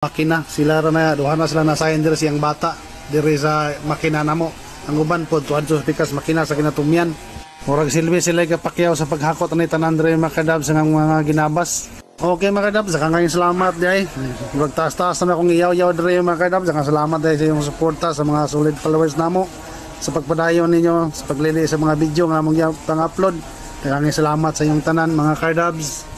makina sila ra na duha na sila nasayan diri siyang bata diri sa makina namo ang uban pod tuadto pikas makina sa kinatumyan murag silbi sila kapakyaw sa paghakot ni tanan diri makadab sa mga ginabas. Okay makadab sa kang salamat day murag taas-taas na akong iyaw-yaw diri makadab sa salamat day sa imong suporta sa mga solid followers namo sa pagpadayon ninyo sa paglili sa mga video nga among pang-upload. Kang salamat sa inyong tanan mga kadabs.